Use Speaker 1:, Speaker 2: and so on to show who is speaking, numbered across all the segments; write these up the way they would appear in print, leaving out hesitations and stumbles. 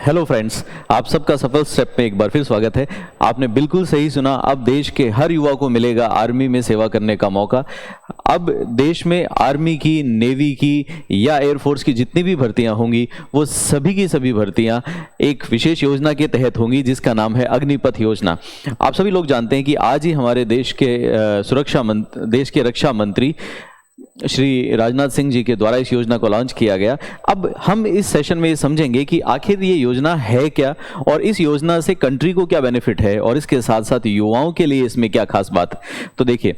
Speaker 1: Hello friends, आप सबका सफल स्टेप में एक बार फिर स्वागत है। आपने बिल्कुल सही सुना। अब देश के हर युवा को मिलेगा आर्मी में सेवा करने का मौका। अब देश में आर्मी की, नेवी की या एयरफोर्स की जितनी भी भर्तियां होंगी वो सभी की सभी भर्तियां एक विशेष योजना के तहत होंगी जिसका नाम है अग्निपथ योजना। आप सभी लोग जानते हैं कि आज ही हमारे देश के रक्षा मंत्री श्री राजनाथ सिंह जी के द्वारा इस योजना को लॉन्च किया गया। अब हम इस सेशन में ये समझेंगे कि आखिर ये योजना है क्या और इस योजना से कंट्री को क्या बेनिफिट है और इसके साथ साथ युवाओं के लिए इसमें क्या खास बात। तो देखिए,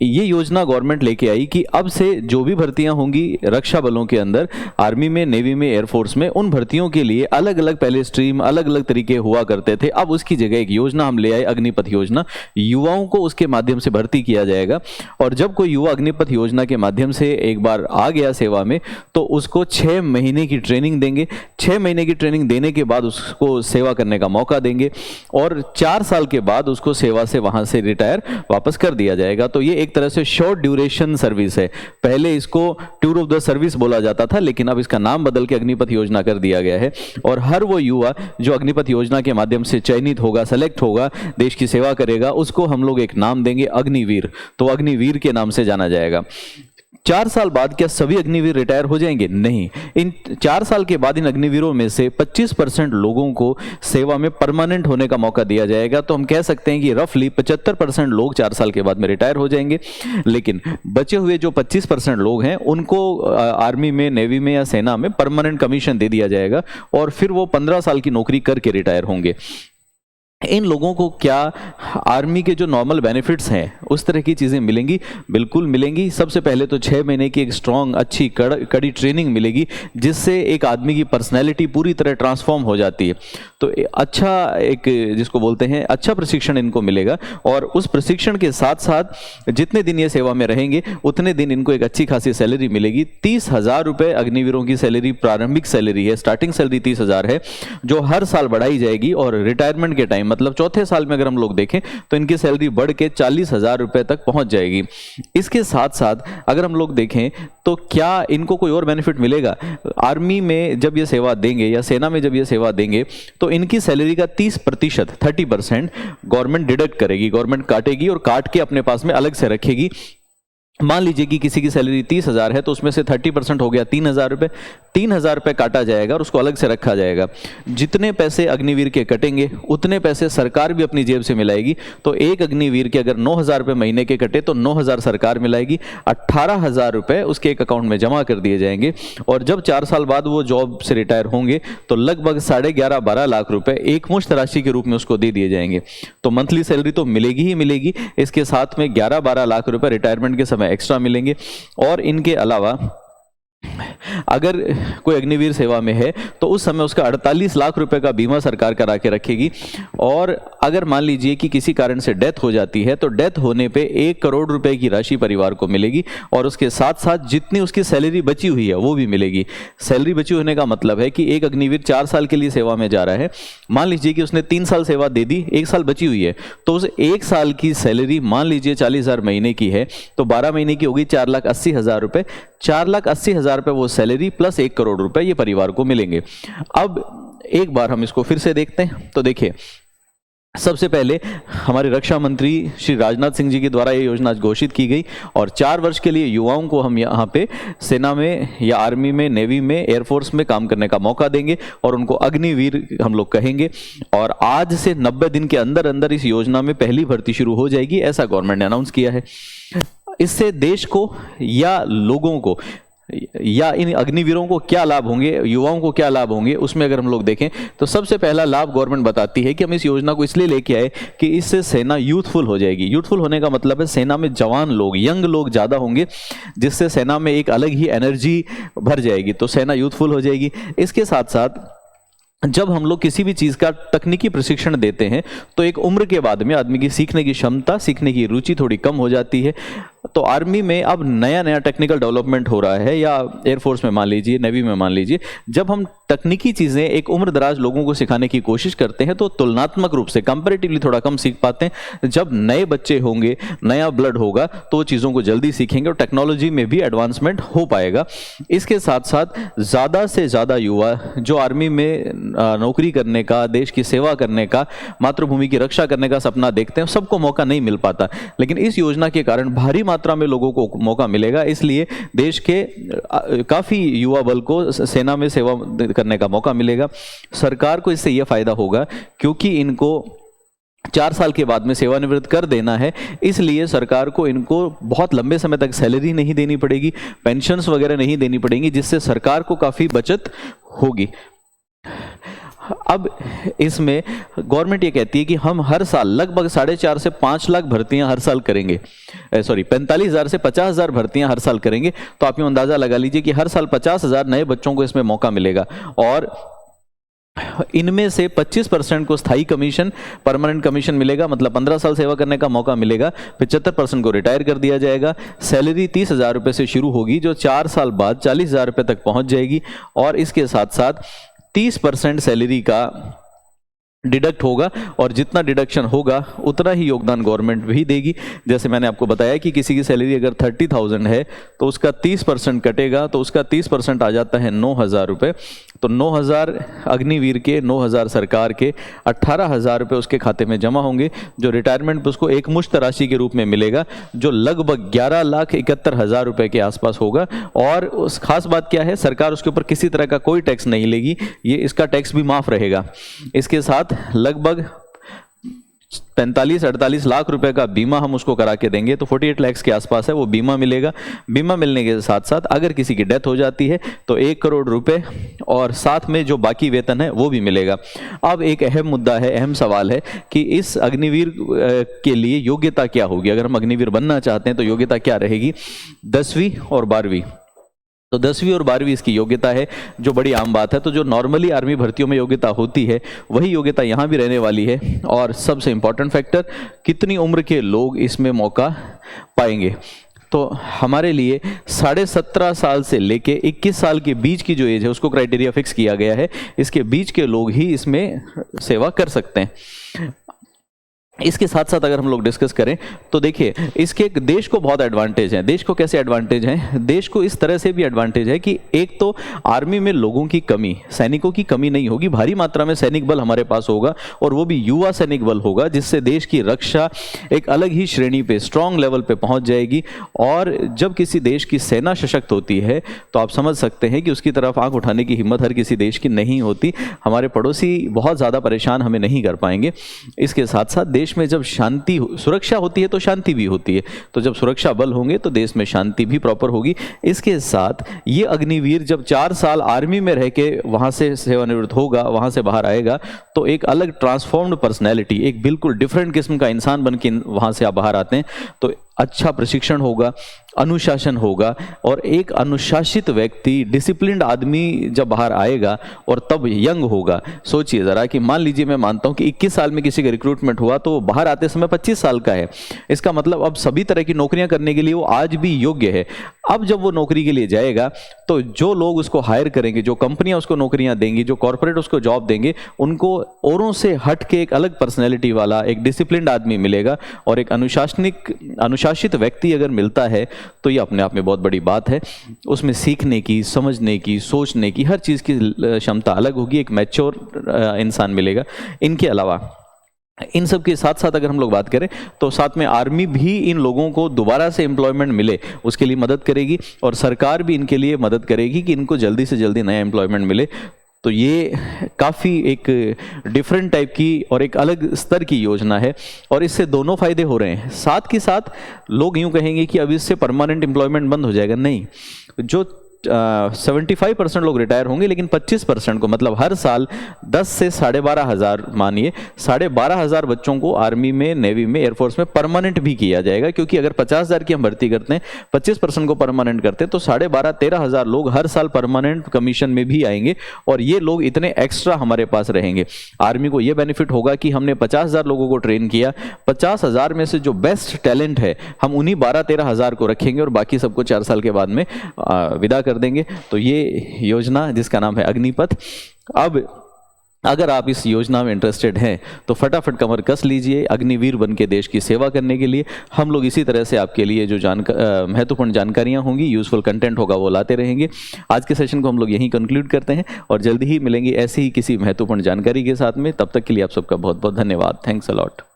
Speaker 1: ये योजना गवर्नमेंट लेके आई कि अब से जो भी भर्तियां होंगी रक्षा बलों के अंदर, आर्मी में, नेवी में, एयरफोर्स में, उन भर्तियों के लिए अलग अलग पहले स्ट्रीम, अलग अलग तरीके हुआ करते थे। अब उसकी जगह एक योजना हम ले आए, अग्निपथ योजना। युवाओं को उसके माध्यम से भर्ती किया जाएगा और जब कोई युवा अग्निपथ योजना के माध्यम से एक बार आ गया सेवा में तो उसको 6 महीने की ट्रेनिंग देंगे। 6 महीने की ट्रेनिंग देने के बाद उसको सेवा करने का मौका देंगे और 4 साल के बाद उसको सेवा से वहां से रिटायर वापस कर दिया जाएगा। तो ये एक तरह से शॉर्ट ड्यूरेशन सर्विस है। पहले इसको टूर ऑफ द सर्विस बोला जाता था, लेकिन अब इसका नाम बदल के अग्निपथ योजना कर दिया गया है। और हर वो युवा जो अग्निपथ योजना के माध्यम से चयनित होगा, सेलेक्ट होगा, देश की सेवा करेगा, उसको हम लोग एक नाम देंगे अग्निवीर। तो अग्निवीर के नाम से जाना जाएगा। 4 साल बाद क्या सभी अग्निवीर रिटायर हो जाएंगे? नहीं। इन 4 साल के बाद इन अग्निवीरों में से 25% लोगों को सेवा में परमानेंट होने का मौका दिया जाएगा। तो हम कह सकते हैं कि रफली 75% लोग 4 साल के बाद में रिटायर हो जाएंगे। लेकिन बचे हुए जो 25% लोग हैं उनको आर्मी में, नेवी में या सेना में परमानेंट कमीशन दे दिया जाएगा और फिर वो 15 साल की नौकरी करके रिटायर होंगे। इन लोगों को क्या आर्मी के जो नॉर्मल बेनिफिट्स हैं उस तरह की चीज़ें मिलेंगी? बिल्कुल मिलेंगी। सबसे पहले तो 6 महीने की एक स्ट्रॉन्ग, अच्छी, कड़ी ट्रेनिंग मिलेगी जिससे एक आदमी की पर्सनैलिटी पूरी तरह ट्रांसफॉर्म हो जाती है। तो अच्छा, एक जिसको बोलते हैं अच्छा प्रशिक्षण इनको मिलेगा और उस प्रशिक्षण के साथ साथ जितने दिन ये सेवा में रहेंगे उतने दिन इनको एक अच्छी खासी सैलरी मिलेगी। 30,000 रुपये अग्निवीरों की सैलरी प्रारंभिक सैलरी है, स्टार्टिंग सैलरी 30,000 है, जो हर साल बढ़ाई जाएगी और रिटायरमेंट के टाइम मतलब चौथे साल में अगर हम लोग देखें तो इनकी सैलरी बढ़ के 40,000 रुपए तक पहुंच जाएगी। इसके साथ साथ अगर हम लोग देखें तो क्या इनको कोई और बेनिफिट मिलेगा? आर्मी में जब ये सेवा देंगे या सेना में जब ये सेवा देंगे तो इनकी सैलरी का 30% गवर्नमेंट डिडक्ट करेगी, गवर्नमेंट काटेगी और काट के अपने पास में अलग से रखेगी। मान लीजिए कि किसी की सैलरी 30,000 है तो उसमें से 30% हो गया 3,000 रुपये। 3,000 रुपये काटा जाएगा और उसको अलग से रखा जाएगा। जितने पैसे अग्निवीर के कटेंगे उतने पैसे सरकार भी अपनी जेब से मिलाएगी। तो एक अग्निवीर के अगर 9,000 रुपये महीने के कटे तो 9,000 सरकार मिलाएगी, 18,000 रुपये उसके एक अकाउंट में जमा कर दिए जाएंगे और जब 4 साल बाद वो जॉब से रिटायर होंगे तो लगभग 11.5-12 लाख रुपए एक मुश्त राशि के रूप में उसको दे दिए जाएंगे। तो मंथली सैलरी तो मिलेगी ही मिलेगी, इसके साथ में 11-12 लाख रुपए रिटायरमेंट के समय एक्स्ट्रा मिलेंगे। और इनके अलावा अगर कोई अग्निवीर सेवा में है तो उस समय उसका 48 लाख रुपए का बीमा सरकार करा के रखेगी। और अगर मान लीजिए कि किसी कारण से डेथ हो जाती है तो डेथ होने पे 1 करोड़ रुपए की राशि परिवार को मिलेगी और उसके साथ साथ जितनी उसकी सैलरी बची हुई है वो भी मिलेगी। सैलरी बची होने का मतलब है कि एक अग्निवीर 4 साल के लिए सेवा में जा रहा है, मान लीजिए कि उसने 3 साल सेवा दे दी, 1 साल बची हुई है, तो उस 1 साल की सैलरी मान लीजिए 40,000 महीने की है तो 12 महीने की होगी 4,80,000 रुपए। 4,80,000 रुपए वो सैलरी प्लस 1 करोड़ रुपए ये परिवार को मिलेंगे। अब एक बार हम इसको फिर से देखते हैं। तो देखिए, सबसे पहले हमारे रक्षा मंत्री श्री राजनाथ सिंह जी के द्वारा ये योजना घोषित की गई और 4 वर्ष के लिए युवाओं को हम यहाँ पे सेना में या आर्मी में, नेवी में, एयरफोर्स में काम करने का मौका देंगे और उनको अग्निवीर हम लोग कहेंगे। और आज से 90 दिन के अंदर अंदर इस योजना में पहली भर्ती शुरू हो जाएगी, ऐसा गवर्नमेंट ने अनाउंस किया है। इससे देश को या लोगों को या इन अग्निवीरों को क्या लाभ होंगे, युवाओं को क्या लाभ होंगे, उसमें अगर हम लोग देखें तो सबसे पहला लाभ गवर्नमेंट बताती है कि हम इस योजना को इसलिए लेके आए कि इससे सेना यूथफुल हो जाएगी। यूथफुल होने का मतलब है सेना में जवान लोग, यंग लोग ज़्यादा होंगे, जिससे सेना में एक अलग ही एनर्जी भर जाएगी, तो सेना यूथफुल हो जाएगी। इसके साथ साथ जब हम लोग किसी भी चीज़ का तकनीकी प्रशिक्षण देते हैं तो एक उम्र के बाद में आदमी की सीखने की क्षमता, सीखने की रुचि थोड़ी कम हो जाती है। तो आर्मी में अब नया नया टेक्निकल डेवलपमेंट हो रहा है, या एयरफोर्स में मान लीजिए, नेवी में मान लीजिए, जब हम तकनीकी चीज़ें एक उम्र दराज लोगों को सिखाने की कोशिश करते हैं तो तुलनात्मक रूप से कंपैरेटिवली थोड़ा कम सीख पाते हैं। जब नए बच्चे होंगे, नया ब्लड होगा, तो चीज़ों को जल्दी सीखेंगे और टेक्नोलॉजी में भी एडवांसमेंट हो पाएगा। इसके साथ साथ ज़्यादा से ज़्यादा युवा जो आर्मी में नौकरी करने का, देश की सेवा करने का, मातृभूमि की रक्षा करने का सपना देखते हैं, सबको मौका नहीं मिल पाता, लेकिन इस योजना के कारण भारी मात्रा में लोगों को मौका मिलेगा। इसलिए देश के काफ़ी युवा बल को सेना में सेवा करने का मौका मिलेगा। सरकार को इससे यह फायदा होगा क्योंकि इनको 4 साल के बाद में सेवानिवृत्त कर देना है, इसलिए सरकार को इनको बहुत लंबे समय तक सैलरी नहीं देनी पड़ेगी, पेंशन्स वगैरह नहीं देनी पड़ेंगी, जिससे सरकार को काफ़ी बचत होगी। अब इसमें गवर्नमेंट ये कहती है कि हम हर साल लगभग 4.5 से 5 लाख भर्तियां हर साल करेंगे, 45,000 से 50,000 भर्तियां हर साल करेंगे। तो आप ये अंदाज़ा लगा लीजिए कि हर साल 50,000 नए बच्चों को इसमें मौका मिलेगा, और इनमें से 25% को स्थायी कमीशन, परमानेंट कमीशन मिलेगा, मतलब 15 साल सेवा करने का मौका मिलेगा। 75% को रिटायर कर दिया जाएगा। सैलरी 30,000 रुपये से शुरू होगी, जो 4 साल बाद 40,000 रुपये तक पहुंच जाएगी, और इसके साथ साथ 30% सैलरी का डिडक्ट होगा, और जितना डिडक्शन होगा उतना ही योगदान गवर्नमेंट भी देगी। जैसे मैंने आपको बताया कि किसी की सैलरी अगर 30,000 है तो उसका 30% कटेगा, तो उसका 30% आ जाता है 9,000 रुपये। तो 9,000 अग्निवीर के, 9,000 सरकार के, 18,000 रुपये उसके खाते में जमा होंगे, जो रिटायरमेंट पर उसको एक मुश्त राशि के रूप में मिलेगा, जो लगभग 11,71,000 रुपये के आसपास होगा। और उस खास बात क्या है, सरकार उसके ऊपर किसी तरह का कोई टैक्स नहीं लेगी, ये इसका टैक्स भी माफ़ रहेगा। इसके साथ लगभग 45-48 लाख रुपए का बीमा हम उसको करा के देंगे, तो 48 लाख के आसपास है वो बीमा मिलेगा। बीमा मिलने के साथ साथ अगर किसी की डेथ हो जाती है तो 1 करोड़ रुपए, और साथ में जो बाकी वेतन है वो भी मिलेगा। अब एक अहम मुद्दा है, अहम सवाल है कि इस अग्निवीर के लिए योग्यता क्या होगी। अगर हम अग्निवीर बनना चाहते हैं तो योग्यता क्या रहेगी? 10वीं और 12वीं। तो 10वीं और 12वीं इसकी योग्यता है, जो बड़ी आम बात है। तो जो नॉर्मली आर्मी भर्तियों में योग्यता होती है वही योग्यता यहाँ भी रहने वाली है। और सबसे इम्पॉर्टेंट फैक्टर, कितनी उम्र के लोग इसमें मौका पाएंगे। तो हमारे लिए 17.5 साल से लेके 21 साल के बीच की जो एज है उसको क्राइटेरिया फिक्स किया गया है। इसके बीच के लोग ही इसमें सेवा कर सकते हैं। इसके साथ साथ अगर हम लोग डिस्कस करें तो देखिए, इसके देश को बहुत एडवांटेज है। देश को कैसे एडवांटेज है? देश को इस तरह से भी एडवांटेज है कि एक तो आर्मी में लोगों की कमी, सैनिकों की कमी नहीं होगी, भारी मात्रा में सैनिक बल हमारे पास होगा, और वो भी युवा सैनिक बल होगा, जिससे देश की रक्षा एक अलग ही श्रेणी पे, स्ट्रॉन्ग लेवल पे पहुंच जाएगी। और जब किसी देश की सेना सशक्त होती है तो आप समझ सकते हैं कि उसकी तरफ आंख उठाने की हिम्मत हर किसी देश की नहीं होती। हमारे पड़ोसी बहुत ज़्यादा परेशान हमें नहीं कर पाएंगे। इसके साथ साथ देश में जब शांति, सुरक्षा होती है तो शांति भी होती है, तो जब सुरक्षा बल होंगे तो देश में शांति भी प्रॉपर होगी। इसके साथ ये अग्निवीर जब 4 साल आर्मी में रह के वहाँ से सेवानिवृत्त होगा, वहाँ से बाहर आएगा, तो एक अलग ट्रांसफॉर्म्ड पर्सनैलिटी, एक बिल्कुल डिफरेंट किस्म का इंसान बन के वहाँ से आप बाहर आते हैं। तो अच्छा प्रशिक्षण होगा, अनुशासन होगा, और एक अनुशासित व्यक्ति, डिसिप्लिन्ड आदमी जब बाहर आएगा और तब यंग होगा। सोचिए ज़रा कि मान लीजिए मैं मानता हूँ कि 21 साल में किसी का रिक्रूटमेंट हुआ तो बाहर आते समय 25 साल का है। इसका मतलब अब सभी तरह की नौकरियां करने के लिए वो आज भी योग्य है। अब जब वो नौकरी के लिए जाएगा तो जो लोग उसको हायर करेंगे, जो कंपनियां उसको नौकरियां देंगी, जो कॉर्पोरेट उसको जॉब देंगे, उनको औरों से हट के एक अलग पर्सनैलिटी वाला, एक डिसिप्लिन्ड आदमी मिलेगा। और एक अनुशासित व्यक्ति अगर मिलता है तो ये अपने आप में बहुत बड़ी बात है। उसमें सीखने की, समझने की, सोचने की, हर चीज़ की क्षमता अलग होगी, एक मैच्योर इंसान मिलेगा। इनके अलावा इन सब के साथ साथ अगर हम लोग बात करें तो साथ में आर्मी भी इन लोगों को दोबारा से एम्प्लॉयमेंट मिले उसके लिए मदद करेगी, और सरकार भी इनके लिए मदद करेगी कि इनको जल्दी से जल्दी नया एम्प्लॉयमेंट मिले। तो ये काफ़ी एक डिफरेंट टाइप की और एक अलग स्तर की योजना है, और इससे दोनों फायदे हो रहे हैं। साथ के साथ लोग यूँ कहेंगे कि अब इससे परमानेंट एम्प्लॉयमेंट बंद हो जाएगा। नहीं, जो 75% लोग रिटायर होंगे, लेकिन 25% को, मतलब हर साल 10 से 12,500, मानिए 12,500 बच्चों को आर्मी में, नेवी में, एयरफोर्स में परमानेंट भी किया जाएगा। क्योंकि अगर 50,000 की हम भर्ती करते हैं, 25% को परमानेंट करते हैं, तो 12,500-13,000 लोग हर साल परमानेंट कमीशन में भी आएंगे और ये लोग इतने एक्स्ट्रा हमारे पास रहेंगे। आर्मी को ये बेनिफिट होगा कि हमने 50,000 लोगों को ट्रेन किया, 50,000 में से जो बेस्ट टैलेंट है हम उन्हीं 12-13,000 को रखेंगे और बाकी सबको 4 साल के बाद में विदा कर देंगे। तो ये योजना जिसका नाम है अग्निपथ। अब अगर आप इस योजना में इंटरेस्टेड हैं तो फटाफट कमर कस लीजिए अग्निवीर बन के देश की सेवा करने के लिए। हम लोग इसी तरह से आपके लिए जो महत्वपूर्ण जानकारियां होंगी, यूजफुल कंटेंट होगा, वो लाते रहेंगे। आज के सेशन को हम लोग यहीं कंक्लूड करते हैं और जल्दी ही मिलेंगे ऐसी ही किसी महत्वपूर्ण जानकारी के साथ में। तब तक के लिए आप सबका बहुत बहुत धन्यवाद। Thanks a lot.